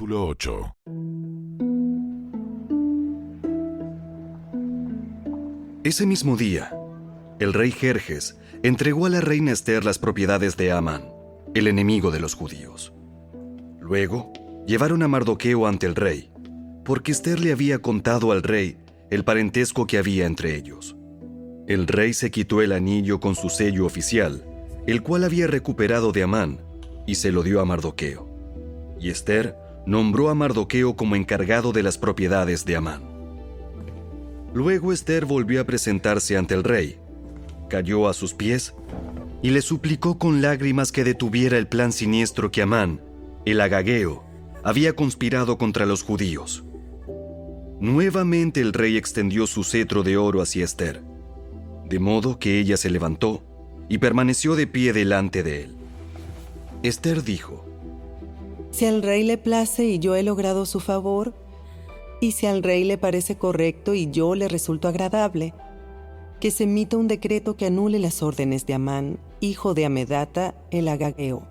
Capítulo 8. Ese mismo día, el rey Jerjes entregó a la reina Ester las propiedades de Amán, el enemigo de los judíos. Luego, llevaron a Mardoqueo ante el rey, porque Ester le había contado al rey el parentesco que había entre ellos. El rey se quitó el anillo con su sello oficial, el cual había recuperado de Amán, y se lo dio a Mardoqueo. Y Ester nombró a Mardoqueo como encargado de las propiedades de Amán. Luego Ester volvió a presentarse ante el rey, cayó a sus pies y le suplicó con lágrimas que detuviera el plan siniestro que Amán, el agageo, había conspirado contra los judíos. Nuevamente el rey extendió su cetro de oro hacia Ester, de modo que ella se levantó y permaneció de pie delante de él. Ester dijo: Si al rey le place y yo he logrado su favor, y si al rey le parece correcto y yo le resulto agradable, que se emita un decreto que anule las órdenes de Amán, hijo de Amedata, el agageo,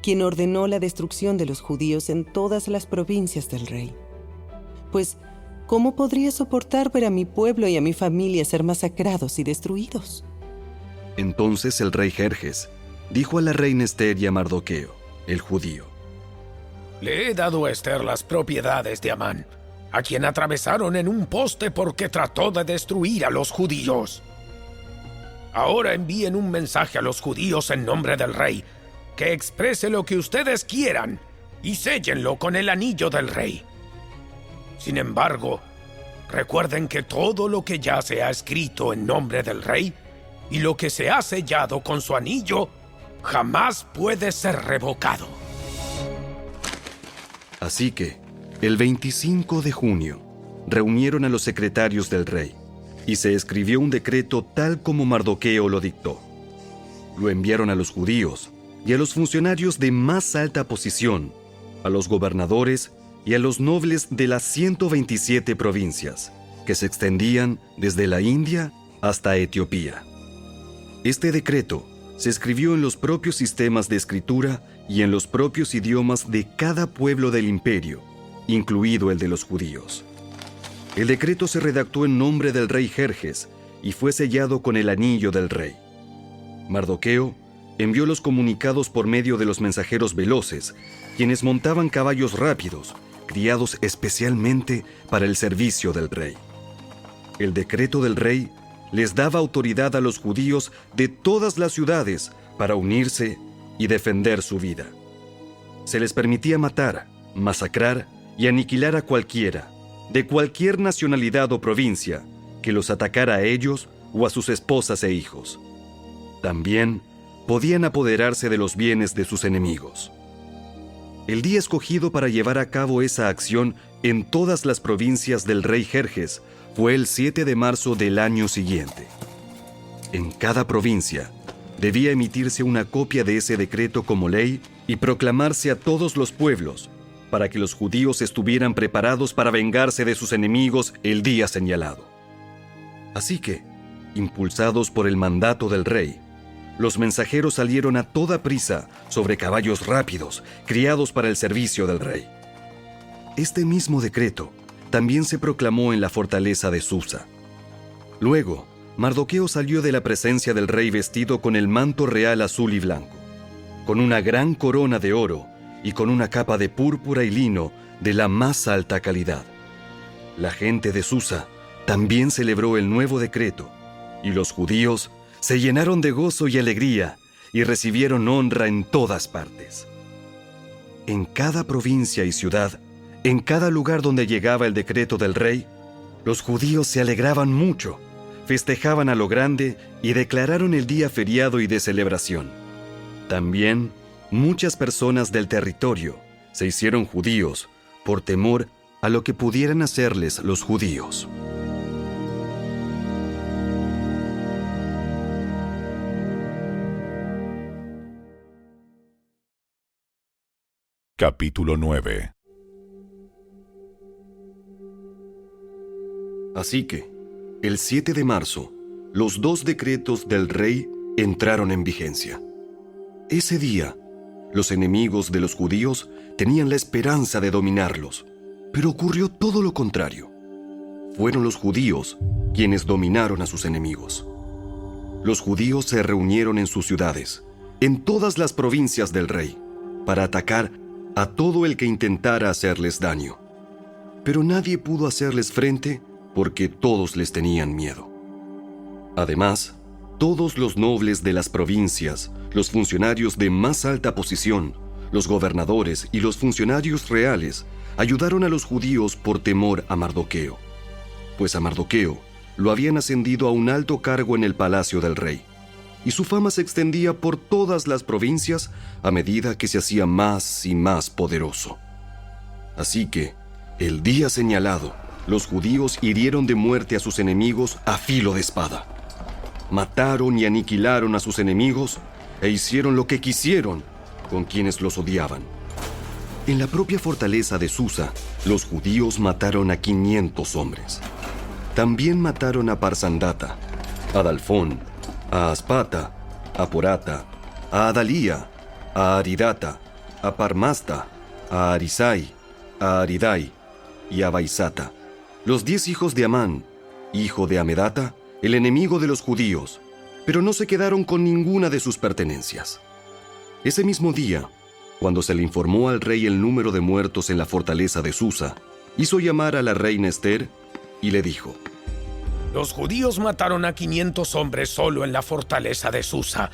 quien ordenó la destrucción de los judíos en todas las provincias del rey. Pues, ¿cómo podría soportar ver a mi pueblo y a mi familia ser masacrados y destruidos? Entonces el rey Jerjes dijo a la reina Ester y a Mardoqueo, el judío: Le he dado a Ester las propiedades de Amán, a quien atravesaron en un poste porque trató de destruir a los judíos. Ahora envíen un mensaje a los judíos en nombre del rey, que exprese lo que ustedes quieran y séllenlo con el anillo del rey. Sin embargo, recuerden que todo lo que ya se ha escrito en nombre del rey y lo que se ha sellado con su anillo jamás puede ser revocado. Así que, el 25 de junio, reunieron a los secretarios del rey, y se escribió un decreto tal como Mardoqueo lo dictó. Lo enviaron a los judíos y a los funcionarios de más alta posición, a los gobernadores y a los nobles de las 127 provincias, que se extendían desde la India hasta Etiopía. Este decreto se escribió en los propios sistemas de escritura y en los propios idiomas de cada pueblo del imperio, incluido el de los judíos. El decreto se redactó en nombre del rey Jerjes y fue sellado con el anillo del rey. Mardoqueo envió los comunicados por medio de los mensajeros veloces, quienes montaban caballos rápidos, criados especialmente para el servicio del rey. El decreto del rey les daba autoridad a los judíos de todas las ciudades para unirse y defender su vida. Se les permitía matar, masacrar y aniquilar a cualquiera, de cualquier nacionalidad o provincia, que los atacara a ellos o a sus esposas e hijos. También podían apoderarse de los bienes de sus enemigos. El día escogido para llevar a cabo esa acción en todas las provincias del rey Jerjes fue el 7 de marzo del año siguiente. En cada provincia debía emitirse una copia de ese decreto como ley y proclamarse a todos los pueblos, para que los judíos estuvieran preparados para vengarse de sus enemigos el día señalado. Así que, impulsados por el mandato del rey, los mensajeros salieron a toda prisa sobre caballos rápidos, criados para el servicio del rey. Este mismo decreto también se proclamó en la fortaleza de Susa. Luego, Mardoqueo salió de la presencia del rey vestido con el manto real azul y blanco, con una gran corona de oro y con una capa de púrpura y lino de la más alta calidad. La gente de Susa también celebró el nuevo decreto, y los judíos se llenaron de gozo y alegría y recibieron honra en todas partes. En cada provincia y ciudad, en cada lugar donde llegaba el decreto del rey, los judíos se alegraban mucho, festejaban a lo grande y declararon el día feriado y de celebración. También, muchas personas del territorio se hicieron judíos por temor a lo que pudieran hacerles los judíos. Capítulo 9. Así que, el 7 de marzo, los 2 decretos del rey entraron en vigencia. Ese día, los enemigos de los judíos tenían la esperanza de dominarlos, pero ocurrió todo lo contrario. Fueron los judíos quienes dominaron a sus enemigos. Los judíos se reunieron en sus ciudades, en todas las provincias del rey, para atacar a todo el que intentara hacerles daño. Pero nadie pudo hacerles frente porque todos les tenían miedo. Además, todos los nobles de las provincias, los funcionarios de más alta posición, los gobernadores y los funcionarios reales ayudaron a los judíos por temor a Mardoqueo, pues a Mardoqueo lo habían ascendido a un alto cargo en el palacio del rey, y su fama se extendía por todas las provincias a medida que se hacía más y más poderoso. Así que, el día señalado, los judíos hirieron de muerte a sus enemigos a filo de espada. Mataron y aniquilaron a sus enemigos e hicieron lo que quisieron con quienes los odiaban. En la propia fortaleza de Susa, los judíos mataron a 500 hombres. También mataron a Parsandata, a Dalfón, a Aspata, a Porata, a Adalía, a Aridata, a Parmasta, a Arisai, a Aridai y a Baisata, los 10 hijos de Amán, hijo de Amedata, el enemigo de los judíos, pero no se quedaron con ninguna de sus pertenencias. Ese mismo día, cuando se le informó al rey el número de muertos en la fortaleza de Susa, hizo llamar a la reina Ester y le dijo: Los judíos mataron a 500 hombres solo en la fortaleza de Susa,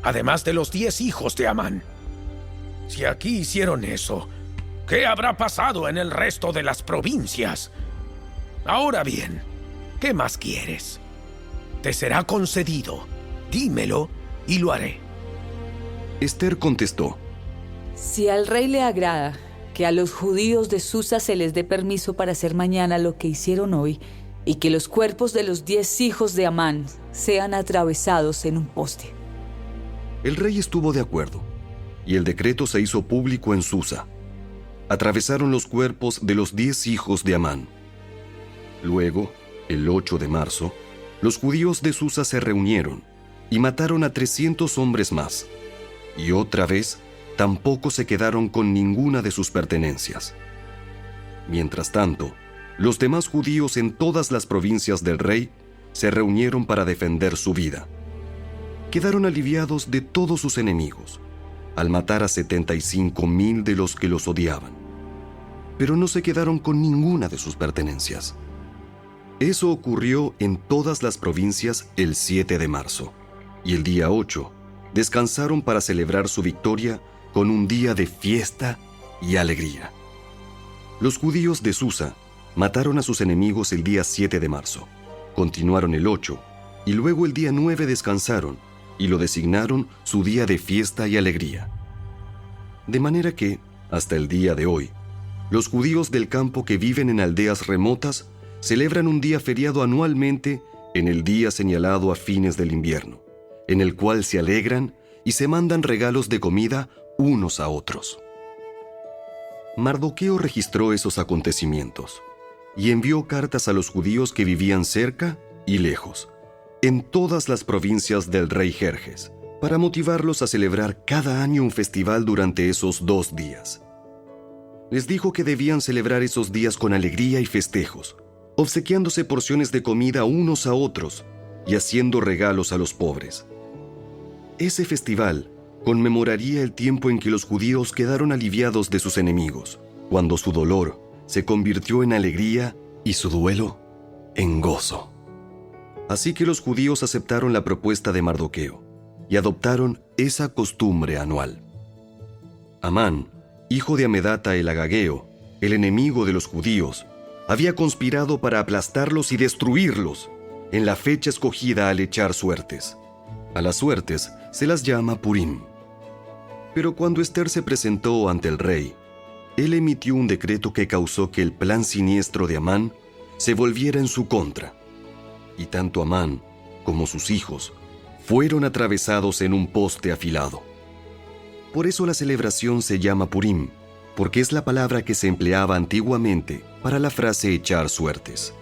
además de los 10 hijos de Amán. Si aquí hicieron eso, ¿qué habrá pasado en el resto de las provincias? Ahora bien, ¿qué más quieres? Te será concedido. Dímelo y lo haré. Ester contestó: Si al rey le agrada que a los judíos de Susa se les dé permiso para hacer mañana lo que hicieron hoy, y que los cuerpos de los 10 hijos de Amán sean atravesados en un poste. El rey estuvo de acuerdo, y el decreto se hizo público en Susa. Atravesaron los cuerpos de los 10 hijos de Amán. Luego, el 8 de marzo, los judíos de Susa se reunieron y mataron a 300 hombres más, y otra vez tampoco se quedaron con ninguna de sus pertenencias. Mientras tanto, los demás judíos en todas las provincias del rey se reunieron para defender su vida. Quedaron aliviados de todos sus enemigos, al matar a 75,000 de los que los odiaban, pero no se quedaron con ninguna de sus pertenencias. Eso ocurrió en todas las provincias el 7 de marzo, y el día 8 descansaron para celebrar su victoria con un día de fiesta y alegría. Los judíos de Susa mataron a sus enemigos el día 7 de marzo, continuaron el 8, y luego el día 9 descansaron, y lo designaron su día de fiesta y alegría. De manera que, hasta el día de hoy, los judíos del campo que viven en aldeas remotas celebran un día feriado anualmente en el día señalado a fines del invierno, en el cual se alegran y se mandan regalos de comida unos a otros. Mardoqueo registró esos acontecimientos y envió cartas a los judíos que vivían cerca y lejos, en todas las provincias del rey Jerjes, para motivarlos a celebrar cada año un festival durante esos 2 días. Les dijo que debían celebrar esos días con alegría y festejos, obsequiándose porciones de comida unos a otros y haciendo regalos a los pobres. Ese festival conmemoraría el tiempo en que los judíos quedaron aliviados de sus enemigos, cuando su dolor se convirtió en alegría y su duelo en gozo. Así que los judíos aceptaron la propuesta de Mardoqueo y adoptaron esa costumbre anual. Amán, hijo de Amedata el Agageo, el enemigo de los judíos, había conspirado para aplastarlos y destruirlos en la fecha escogida al echar suertes. A las suertes se las llama Purim. Pero cuando Ester se presentó ante el rey, él emitió un decreto que causó que el plan siniestro de Amán se volviera en su contra. Y tanto Amán como sus hijos fueron atravesados en un poste afilado. Por eso la celebración se llama Purim, porque es la palabra que se empleaba antiguamente para la frase echar suertes.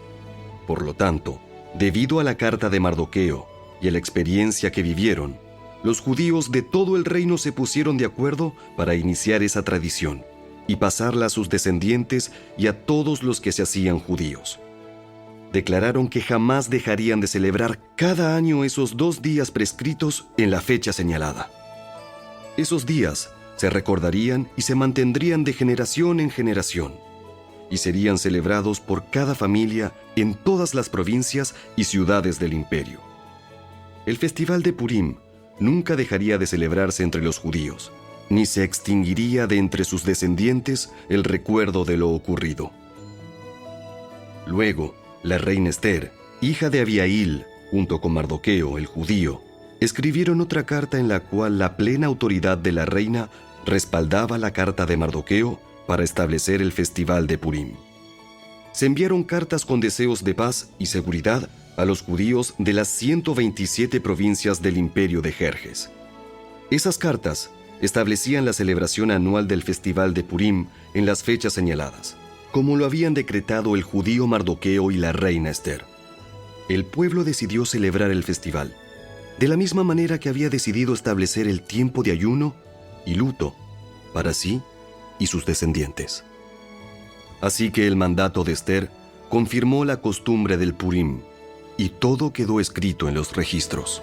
Por lo tanto, debido a la carta de Mardoqueo y a la experiencia que vivieron, los judíos de todo el reino se pusieron de acuerdo para iniciar esa tradición, y pasarla a sus descendientes y a todos los que se hacían judíos. Declararon que jamás dejarían de celebrar cada año esos 2 días prescritos en la fecha señalada. Esos días se recordarían y se mantendrían de generación en generación, y serían celebrados por cada familia en todas las provincias y ciudades del imperio. El festival de Purim nunca dejaría de celebrarse entre los judíos, ni se extinguiría de entre sus descendientes el recuerdo de lo ocurrido. Luego, la reina Ester, hija de Abihail, junto con Mardoqueo, el judío, escribieron otra carta en la cual la plena autoridad de la reina respaldaba la carta de Mardoqueo para establecer el festival de Purim. Se enviaron cartas con deseos de paz y seguridad a los judíos de las 127 provincias del imperio de Jerjes. Esas cartas establecían la celebración anual del festival de Purim en las fechas señaladas, como lo habían decretado el judío Mardoqueo y la reina Ester. El pueblo decidió celebrar el festival, de la misma manera que había decidido establecer el tiempo de ayuno y luto para sí y sus descendientes. Así que el mandato de Ester confirmó la costumbre del Purim, y todo quedó escrito en los registros.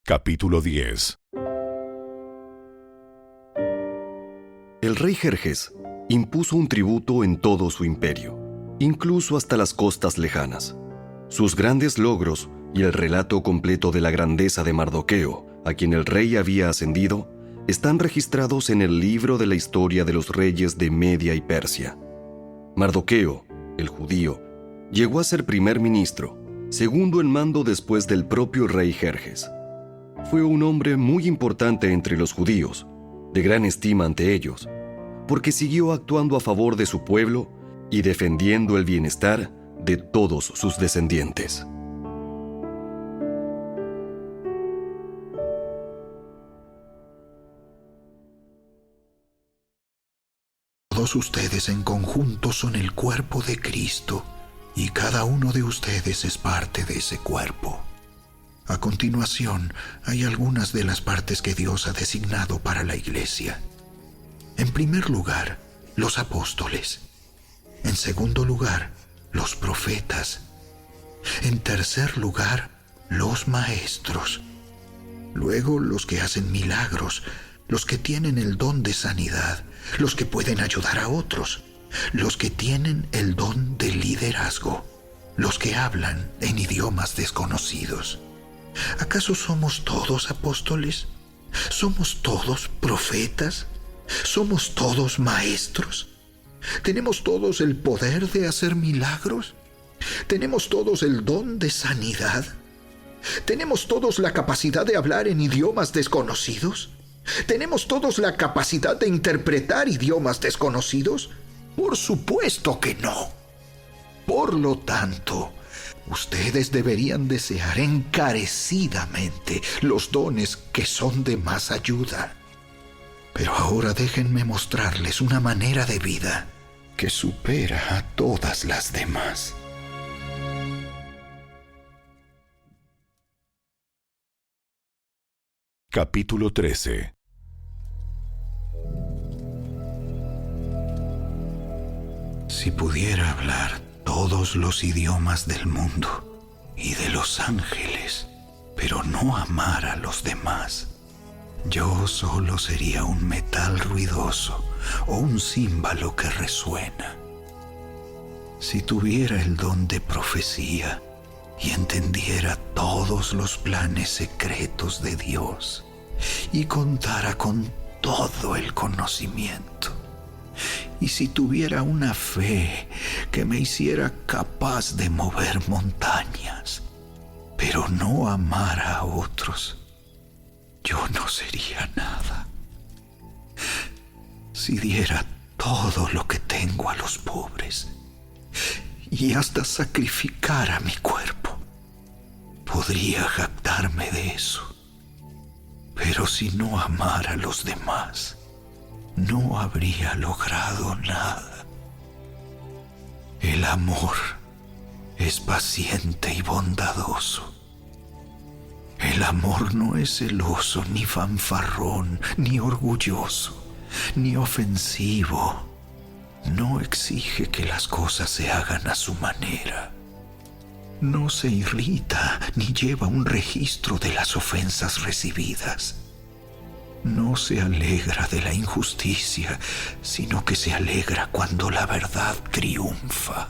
Capítulo 10. El rey Jerjes impuso un tributo en todo su imperio, incluso hasta las costas lejanas. Sus grandes logros y el relato completo de la grandeza de Mardoqueo, a quien el rey había ascendido, están registrados en el libro de la historia de los reyes de Media y Persia. Mardoqueo, el judío, llegó a ser primer ministro, segundo en mando después del propio rey Jerjes. Fue un hombre muy importante entre los judíos, de gran estima ante ellos, porque siguió actuando a favor de su pueblo y defendiendo el bienestar de todos sus descendientes. Todos ustedes en conjunto son el cuerpo de Cristo, y cada uno de ustedes es parte de ese cuerpo. A continuación, hay algunas de las partes que Dios ha designado para la iglesia. En primer lugar, los apóstoles. En segundo lugar, los profetas. En tercer lugar, los maestros. Luego, los que hacen milagros, los que tienen el don de sanidad, los que pueden ayudar a otros, los que tienen el don de liderazgo, los que hablan en idiomas desconocidos. ¿Acaso somos todos apóstoles? ¿Somos todos profetas? ¿Somos todos maestros? ¿Tenemos todos el poder de hacer milagros? ¿Tenemos todos el don de sanidad? ¿Tenemos todos la capacidad de hablar en idiomas desconocidos? ¿Tenemos todos la capacidad de interpretar idiomas desconocidos? Por supuesto que no. Por lo tanto, ustedes deberían desear encarecidamente los dones que son de más ayuda. Pero ahora déjenme mostrarles una manera de vida que supera a todas las demás. Capítulo 13. Si pudiera hablar todos los idiomas del mundo y de los ángeles, pero no amar a los demás, yo solo sería un metal ruidoso o un címbalo que resuena. Si tuviera el don de profecía y entendiera todos los planes secretos de Dios y contara con todo el conocimiento, y si tuviera una fe que me hiciera capaz de mover montañas, pero no amara a otros, yo no sería nada. Si diera todo lo que tengo a los pobres y hasta sacrificara mi cuerpo, podría jactarme de eso. Pero si no amara a los demás, no habría logrado nada. El amor es paciente y bondadoso. El amor no es celoso, ni fanfarrón, ni orgulloso, ni ofensivo. No exige que las cosas se hagan a su manera. No se irrita ni lleva un registro de las ofensas recibidas. No se alegra de la injusticia, sino que se alegra cuando la verdad triunfa.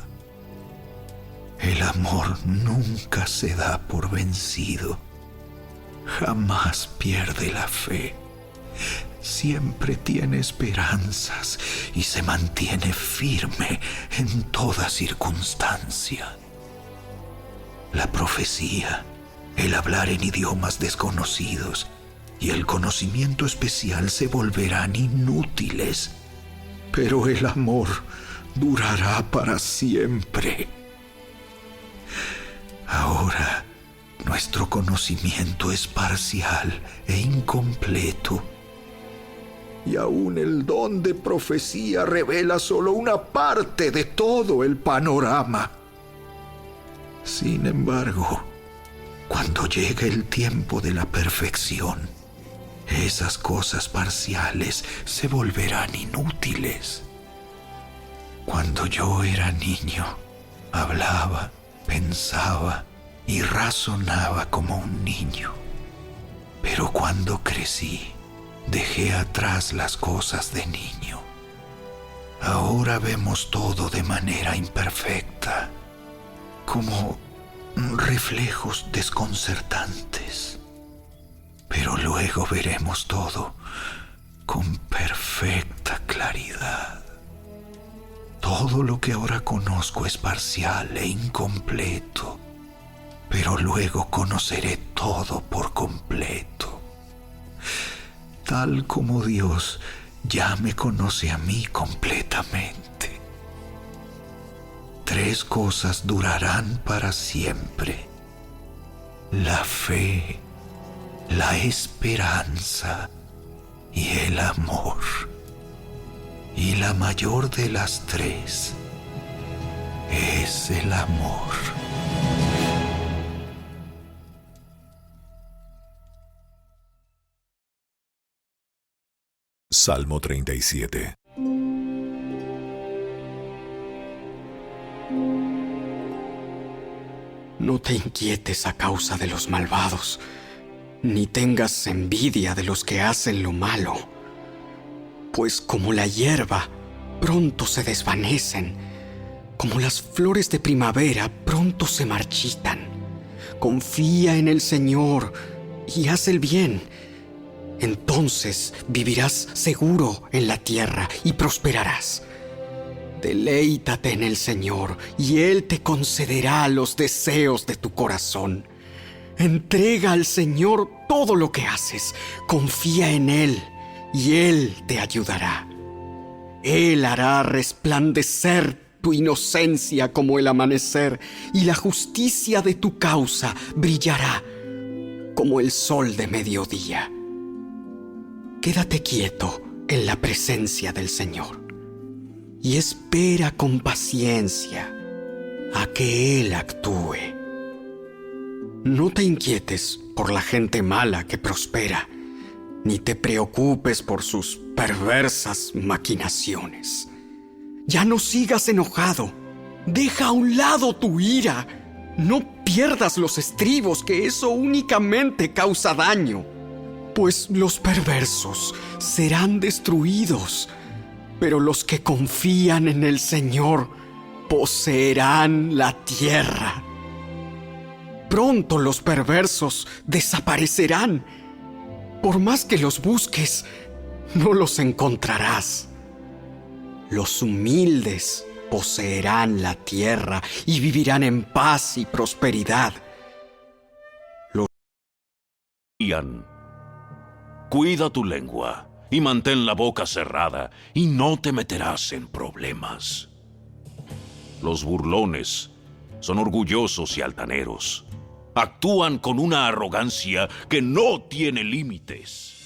El amor nunca se da por vencido. Jamás pierde la fe. Siempre tiene esperanzas y se mantiene firme en toda circunstancia. La profecía, el hablar en idiomas desconocidos y el conocimiento especial se volverán inútiles, pero el amor durará para siempre. Ahora, nuestro conocimiento es parcial e incompleto, y aún el don de profecía revela solo una parte de todo el panorama. Sin embargo, cuando llegue el tiempo de la perfección, esas cosas parciales se volverán inútiles. Cuando yo era niño, hablaba, pensaba y razonaba como un niño. Pero cuando crecí, dejé atrás las cosas de niño. Ahora vemos todo de manera imperfecta, como reflejos desconcertantes. Pero luego veremos todo con perfecta claridad. Todo lo que ahora conozco es parcial e incompleto, pero luego conoceré todo por completo. Tal como Dios ya me conoce a mí completamente. 3 cosas durarán para siempre: la fe, la esperanza y el amor. Y la mayor de las 3 es el amor. Salmo 37. No te inquietes a causa de los malvados, ni tengas envidia de los que hacen lo malo, pues como la hierba, pronto se desvanecen, como las flores de primavera, pronto se marchitan. Confía en el Señor y haz el bien. Entonces vivirás seguro en la tierra y prosperarás. Deleítate en el Señor y Él te concederá los deseos de tu corazón. Entrega al Señor todo lo que haces. Confía en Él y Él te ayudará. Él hará resplandecer tu inocencia como el amanecer, y la justicia de tu causa brillará como el sol de mediodía. Quédate quieto en la presencia del Señor y espera con paciencia a que Él actúe. No te inquietes por la gente mala que prospera, ni te preocupes por sus perversas maquinaciones. Ya no sigas enojado. Deja a un lado tu ira. No pierdas los estribos, que eso únicamente causa daño. Pues los perversos serán destruidos, pero los que confían en el Señor poseerán la tierra. Pronto los perversos desaparecerán. Por más que los busques, no los encontrarás. Los humildes poseerán la tierra y vivirán en paz y prosperidad. Cuida tu lengua y mantén la boca cerrada, y no te meterás en problemas. Los burlones son orgullosos y altaneros. Actúan con una arrogancia que no tiene límites.